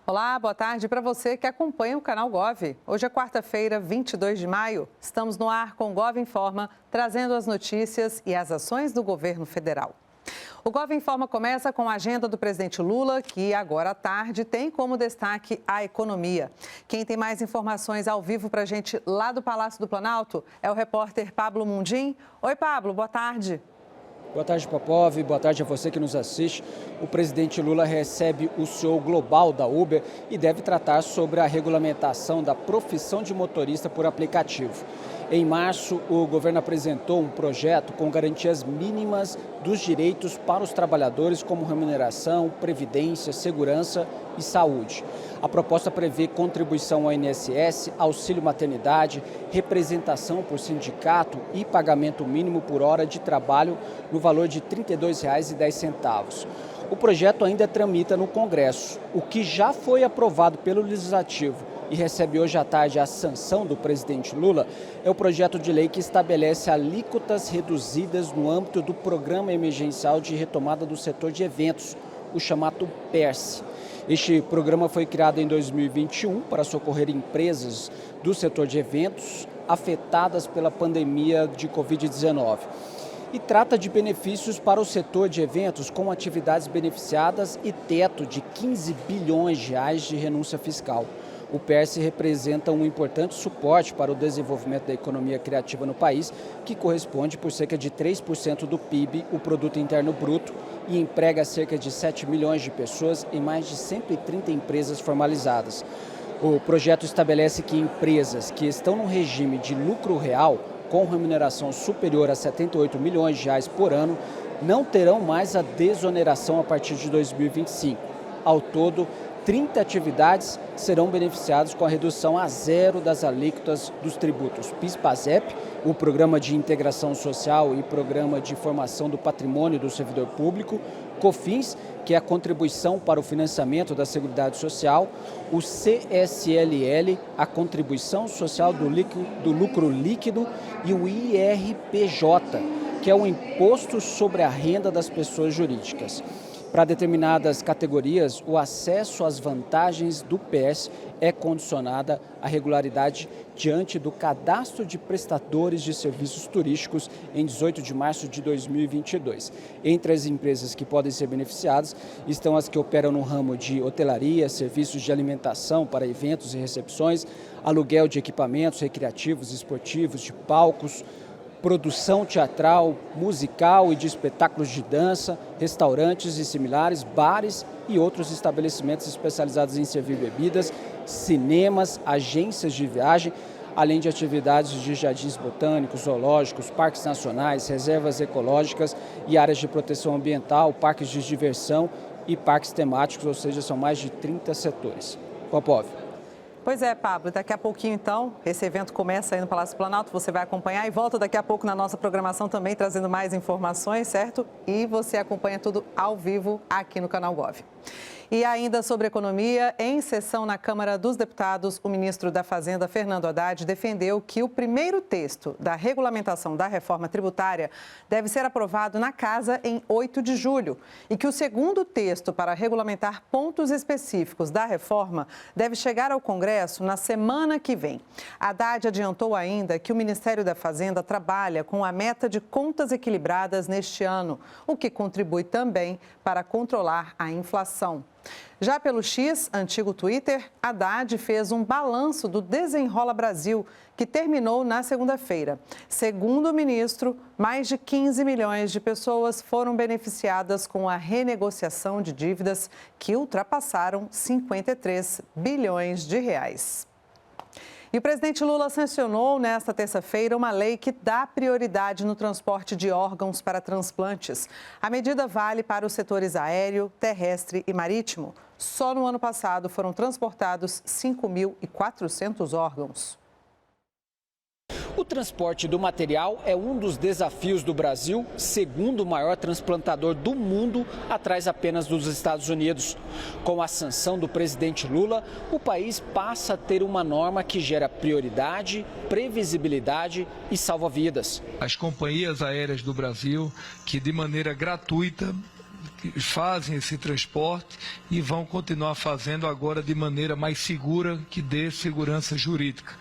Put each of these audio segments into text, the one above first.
Olá, boa tarde para você que acompanha o canal Gov. Hoje é quarta-feira, 22 de maio. Estamos no ar com o Gov Informa, trazendo as notícias e as ações do governo federal. O Gov Informa começa com a agenda do presidente Lula, que agora à tarde tem como destaque a economia. Quem tem mais informações ao vivo para a gente lá do Palácio do Planalto é o repórter Pablo Mundim. Oi, Pablo, boa tarde. Boa tarde, Popov. Boa tarde a você que nos assiste. O presidente Lula recebe o CEO global da Uber e deve tratar sobre a regulamentação da profissão de motorista por aplicativo. Em março, o governo apresentou um projeto com garantias mínimas dos direitos para os trabalhadores, como remuneração, previdência, segurança e saúde. A proposta prevê contribuição ao INSS, auxílio maternidade, representação por sindicato e pagamento mínimo por hora de trabalho no valor de R$ 32,10. O projeto ainda tramita no Congresso. O que já foi aprovado pelo Legislativo e recebe hoje à tarde a sanção do presidente Lula é o projeto de lei que estabelece alíquotas reduzidas no âmbito do Programa Emergencial de Retomada do Setor de Eventos, o chamado PERSE. Este programa foi criado em 2021 para socorrer empresas do setor de eventos afetadas pela pandemia de Covid-19. E trata de benefícios para o setor de eventos com atividades beneficiadas e teto de R$ 15 bilhões de renúncia fiscal. O PERSE representa um importante suporte para o desenvolvimento da economia criativa no país, que corresponde por cerca de 3% do PIB, o Produto Interno Bruto, e emprega cerca de 7 milhões de pessoas em mais de 130 empresas formalizadas. O projeto estabelece que empresas que estão no regime de lucro real, com remuneração superior a R$ 78 milhões por ano, não terão mais a desoneração a partir de 2025. Ao todo, 30 atividades serão beneficiadas com a redução a zero das alíquotas dos tributos PIS/PASEP, o Programa de Integração Social e Programa de Formação do Patrimônio do Servidor Público, COFINS, que é a contribuição para o financiamento da Seguridade Social, o CSLL, a contribuição social do lucro líquido, e o IRPJ, que é o Imposto sobre a Renda das Pessoas Jurídicas. Para determinadas categorias, o acesso às vantagens do PERSE é condicionada à regularidade diante do cadastro de prestadores de serviços turísticos em 18 de março de 2022. Entre as empresas que podem ser beneficiadas estão as que operam no ramo de hotelaria, serviços de alimentação para eventos e recepções, aluguel de equipamentos recreativos, esportivos, de palcos, produção teatral, musical e de espetáculos de dança, restaurantes e similares, bares e outros estabelecimentos especializados em servir bebidas, cinemas, agências de viagem, além de atividades de jardins botânicos, zoológicos, parques nacionais, reservas ecológicas e áreas de proteção ambiental, parques de diversão e parques temáticos, ou seja, são mais de 30 setores. Popov. Pois é, Pablo, daqui a pouquinho então, esse evento começa aí no Palácio do Planalto, você vai acompanhar e volta daqui a pouco na nossa programação também trazendo mais informações, certo? E você acompanha tudo ao vivo aqui no canal Gov. E ainda sobre economia, em sessão na Câmara dos Deputados, o ministro da Fazenda, Fernando Haddad, defendeu que o primeiro texto da regulamentação da reforma tributária deve ser aprovado na Casa em 8 de julho e que o segundo texto para regulamentar pontos específicos da reforma deve chegar ao Congresso na semana que vem. Haddad adiantou ainda que o Ministério da Fazenda trabalha com a meta de contas equilibradas neste ano, o que contribui também para controlar a inflação. Já pelo X, antigo Twitter, Haddad fez um balanço do Desenrola Brasil, que terminou na segunda-feira. Segundo o ministro, mais de 15 milhões de pessoas foram beneficiadas com a renegociação de dívidas que ultrapassaram 53 bilhões de reais. E o presidente Lula sancionou nesta terça-feira uma lei que dá prioridade no transporte de órgãos para transplantes. A medida vale para os setores aéreo, terrestre e marítimo. Só no ano passado foram transportados 5.400 órgãos. O transporte do material é um dos desafios do Brasil, segundo maior transplantador do mundo, atrás apenas dos Estados Unidos. Com a sanção do presidente Lula, o país passa a ter uma norma que gera prioridade, previsibilidade e salva vidas. As companhias aéreas do Brasil, que de maneira gratuita fazem esse transporte e vão continuar fazendo agora de maneira mais segura, que dê segurança jurídica.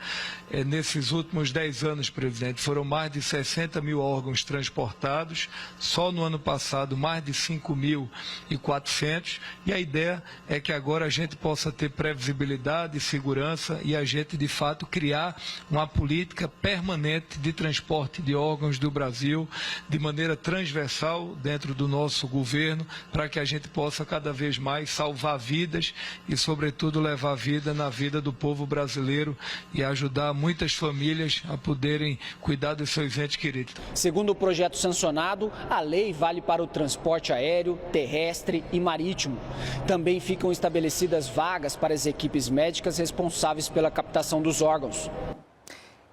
Nesses últimos 10 anos, presidente, foram mais de 60 mil órgãos transportados, só no ano passado mais de 5.400, e a ideia é que agora a gente possa ter previsibilidade e segurança e a gente, de fato, criar uma política permanente de transporte de órgãos do Brasil de maneira transversal dentro do nosso governo, para que a gente possa cada vez mais salvar vidas e, sobretudo, levar vida na vida do povo brasileiro e ajudar muitas famílias a poderem cuidar dos seus entes queridos. Segundo o projeto sancionado, a lei vale para o transporte aéreo, terrestre e marítimo. Também ficam estabelecidas vagas para as equipes médicas responsáveis pela captação dos órgãos.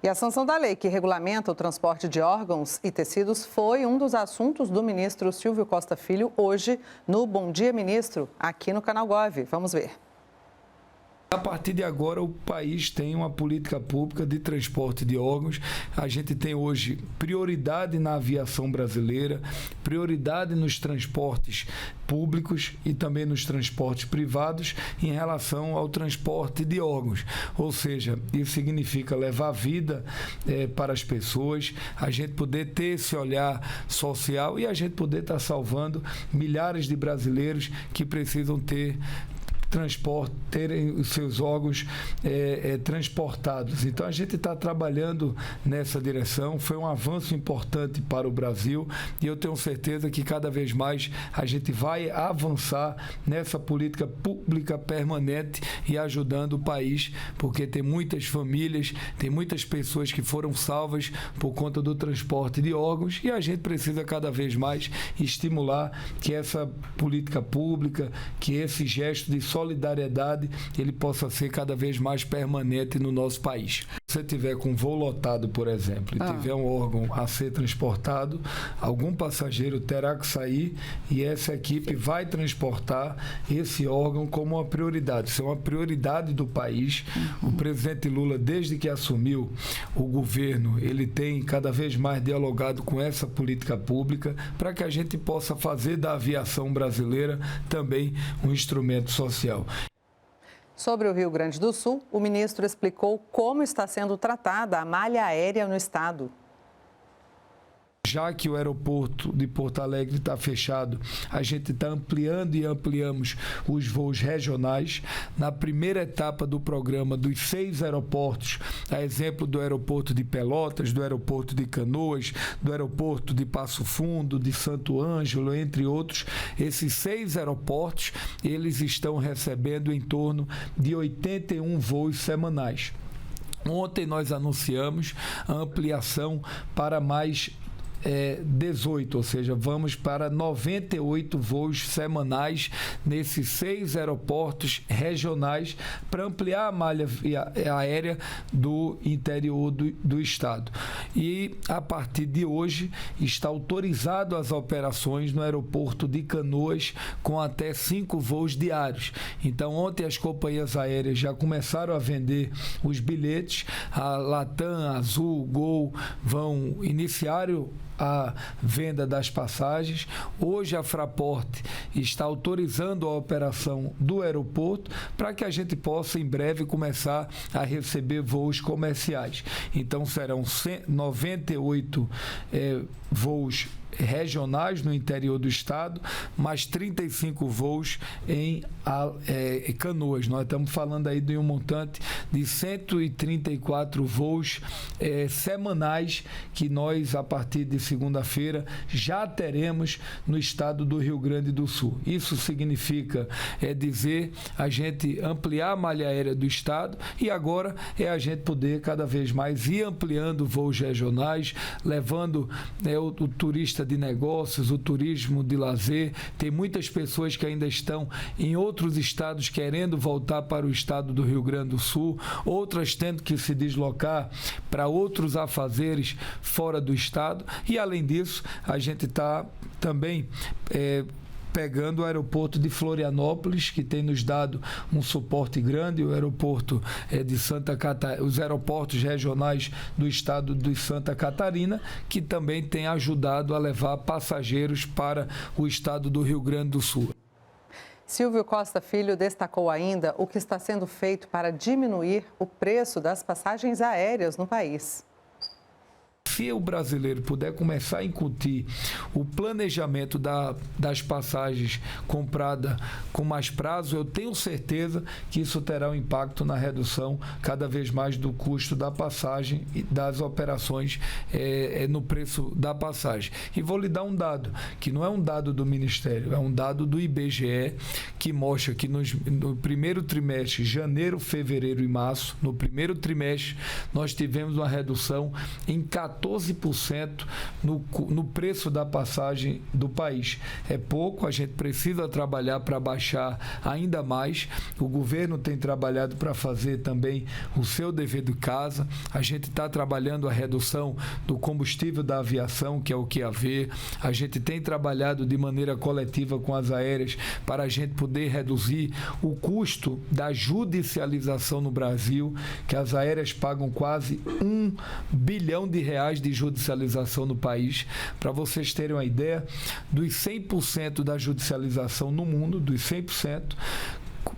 E a sanção da lei que regulamenta o transporte de órgãos e tecidos foi um dos assuntos do ministro Silvio Costa Filho hoje no Bom Dia Ministro, aqui no Canal Gov. Vamos ver. A partir de agora, o país tem uma política pública de transporte de órgãos. A gente tem hoje prioridade na aviação brasileira, prioridade nos transportes públicos e também nos transportes privados em relação ao transporte de órgãos. Ou seja, isso significa levar vida para as pessoas, a gente poder ter esse olhar social e a gente poder estar salvando milhares de brasileiros que precisam terem os seus órgãos transportados. Então a gente está trabalhando nessa direção, foi um avanço importante para o Brasil e eu tenho certeza que cada vez mais a gente vai avançar nessa política pública permanente e ajudando o país, porque tem muitas famílias, tem muitas pessoas que foram salvas por conta do transporte de órgãos e a gente precisa cada vez mais estimular que essa política pública, que esse gesto de solidariedade, ele possa ser cada vez mais permanente no nosso país. Se você tiver com um voo lotado, por exemplo, e tiver um órgão a ser transportado, algum passageiro terá que sair e essa equipe vai transportar esse órgão como uma prioridade. Isso é uma prioridade do país. O presidente Lula, desde que assumiu o governo, ele tem cada vez mais dialogado com essa política pública para que a gente possa fazer da aviação brasileira também um instrumento social. Sobre o Rio Grande do Sul, o ministro explicou como está sendo tratada a malha aérea no estado. Já que o aeroporto de Porto Alegre está fechado, a gente está ampliando e ampliamos os voos regionais. Na primeira etapa do programa dos 6 aeroportos, a exemplo do aeroporto de Pelotas, do aeroporto de Canoas, do aeroporto de Passo Fundo, de Santo Ângelo, entre outros, esses 6 aeroportos, eles estão recebendo em torno de 81 voos semanais. Ontem nós anunciamos a ampliação para mais 18, ou seja, vamos para 98 voos semanais nesses 6 aeroportos regionais para ampliar a malha aérea do interior do estado. E a partir de hoje está autorizado as operações no aeroporto de Canoas com até 5 voos diários. Então ontem as companhias aéreas já começaram a vender os bilhetes, a Latam, Azul, Gol vão iniciar a venda das passagens. Hoje a Fraport está autorizando a operação do aeroporto para que a gente possa em breve começar a receber voos comerciais. Então serão 98 voos regionais no interior do estado, mais 35 voos em Canoas. Nós estamos falando aí de um montante de 134 voos semanais que nós, a partir de segunda-feira, já teremos no estado do Rio Grande do Sul. Isso significa dizer a gente ampliar a malha aérea do estado e agora a gente poder cada vez mais ir ampliando voos regionais, levando o turista de negócios, o turismo de lazer. Tem muitas pessoas que ainda estão em outros estados querendo voltar para o estado do Rio Grande do Sul, outras tendo que se deslocar para outros afazeres fora do estado e, além disso, a gente está também pegando o aeroporto de Florianópolis, que tem nos dado um suporte grande, o aeroporto de Santa Catarina, os aeroportos regionais do estado de Santa Catarina, que também tem ajudado a levar passageiros para o estado do Rio Grande do Sul. Silvio Costa Filho destacou ainda o que está sendo feito para diminuir o preço das passagens aéreas no país. Se o brasileiro puder começar a incutir o planejamento das passagens compradas com mais prazo, eu tenho certeza que isso terá um impacto na redução cada vez mais do custo da passagem e das operações no preço da passagem. E vou lhe dar um dado, que não é um dado do Ministério, é um dado do IBGE, que mostra que no primeiro trimestre, janeiro, fevereiro e março, no primeiro trimestre, nós tivemos uma redução em 14% no preço da passagem do país. É pouco, a gente precisa trabalhar para baixar ainda mais. O governo tem trabalhado para fazer também o seu dever de casa. A gente está trabalhando a redução do combustível da aviação, que é o QAV. A gente tem trabalhado de maneira coletiva com as aéreas para a gente poder reduzir o custo da judicialização no Brasil, que as aéreas pagam quase R$1 bilhão de judicialização no país. Para vocês terem uma ideia, dos 100% da judicialização no mundo, dos 100%,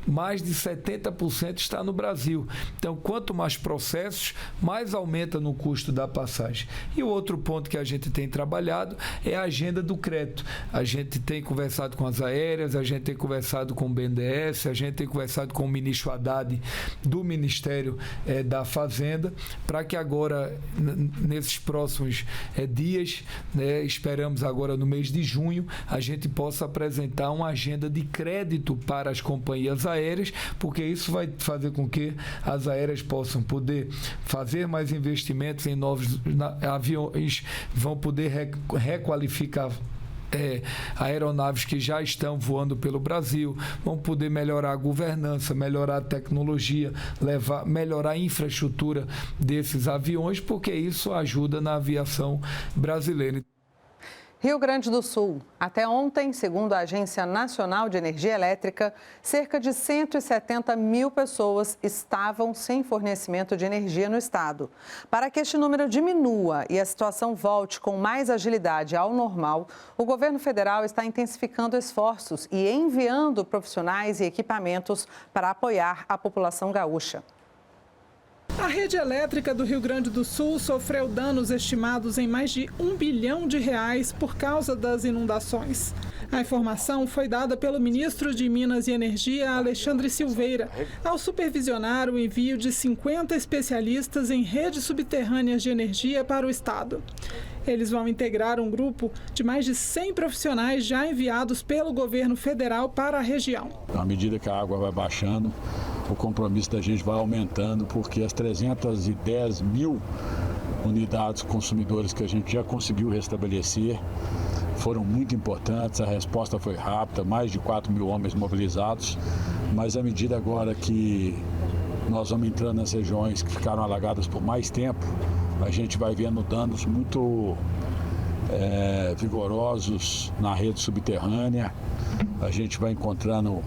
mais de 70% está no Brasil. Então, quanto mais processos, mais aumenta no custo da passagem. E o outro ponto que a gente tem trabalhado é a agenda do crédito. A gente tem conversado com as aéreas, a gente tem conversado com o BNDES, a gente tem conversado com o ministro Haddad do Ministério da Fazenda, para que agora, nesses próximos dias, esperamos agora no mês de junho, a gente possa apresentar uma agenda de crédito para as companhias aéreas, porque isso vai fazer com que as aéreas possam poder fazer mais investimentos em novos aviões, vão poder requalificar aeronaves que já estão voando pelo Brasil, vão poder melhorar a governança, melhorar a tecnologia, melhorar a infraestrutura desses aviões, porque isso ajuda na aviação brasileira. Rio Grande do Sul. Até ontem, segundo a Agência Nacional de Energia Elétrica, cerca de 170 mil pessoas estavam sem fornecimento de energia no estado. Para que este número diminua e a situação volte com mais agilidade ao normal, o governo federal está intensificando esforços e enviando profissionais e equipamentos para apoiar a população gaúcha. A rede elétrica do Rio Grande do Sul sofreu danos estimados em mais de R$1 bilhão por causa das inundações. A informação foi dada pelo ministro de Minas e Energia, Alexandre Silveira, ao supervisionar o envio de 50 especialistas em redes subterrâneas de energia para o estado. Eles vão integrar um grupo de mais de 100 profissionais já enviados pelo governo federal para a região. À medida que a água vai baixando, o compromisso da gente vai aumentando, porque as 310 mil unidades consumidoras que a gente já conseguiu restabelecer foram muito importantes, a resposta foi rápida, mais de 4 mil homens mobilizados, mas à medida agora que nós vamos entrando nas regiões que ficaram alagadas por mais tempo, a gente vai vendo danos muito vigorosos na rede subterrânea, a gente vai encontrando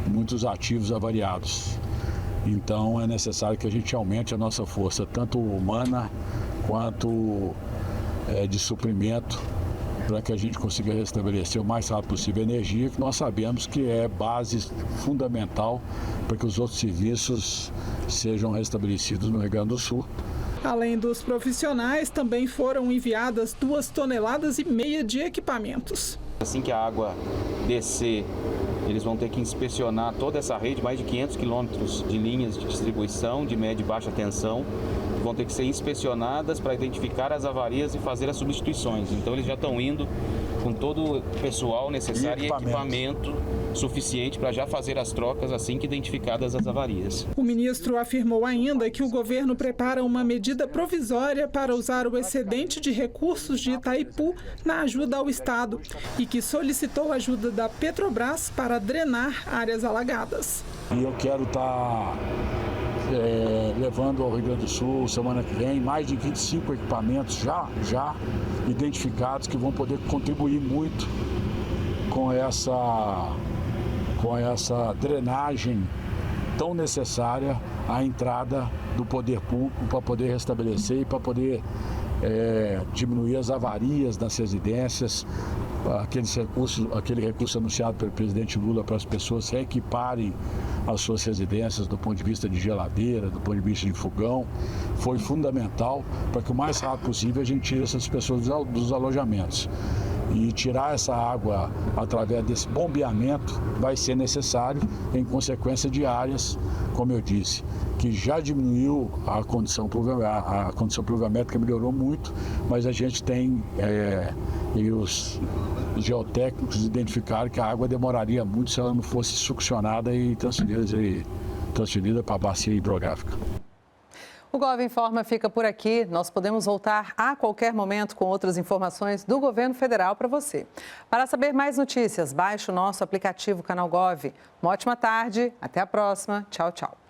muitos ativos avariados. Então é necessário que a gente aumente a nossa força, tanto humana quanto de suprimento, para que a gente consiga restabelecer o mais rápido possível a energia, que nós sabemos que é base fundamental para que os outros serviços sejam restabelecidos no Rio Grande do Sul. Além dos profissionais, também foram enviadas 2,5 toneladas de equipamentos. Assim que a água descer, eles vão ter que inspecionar toda essa rede, mais de 500 quilômetros de linhas de distribuição de média e baixa tensão, que vão ter que ser inspecionadas para identificar as avarias e fazer as substituições. Então eles já estão indo com todo o pessoal necessário e equipamento suficiente para já fazer as trocas assim que identificadas as avarias. O ministro afirmou ainda que o governo prepara uma medida provisória para usar o excedente de recursos de Itaipu na ajuda ao estado e que solicitou ajuda da Petrobras para drenar áreas alagadas. E eu quero estar levando ao Rio Grande do Sul, semana que vem, mais de 25 equipamentos já identificados que vão poder contribuir muito com essa drenagem tão necessária à entrada do poder público para poder restabelecer e para poder diminuir as avarias nas residências, aquele recurso anunciado pelo presidente Lula para as pessoas reequiparem as suas residências do ponto de vista de geladeira, do ponto de vista de fogão, foi fundamental para que o mais rápido possível a gente tire essas pessoas dos alojamentos. E tirar essa água através desse bombeamento vai ser necessário em consequência de áreas, como eu disse, que já diminuiu a condição pluviométrica, melhorou muito, mas a gente tem, e os geotécnicos identificaram que a água demoraria muito se ela não fosse succionada e transferida para a bacia hidrográfica. O Gov Informa fica por aqui. Nós podemos voltar a qualquer momento com outras informações do governo federal para você. Para saber mais notícias, baixe o nosso aplicativo Canal Gov. Uma ótima tarde, até a próxima. Tchau, tchau.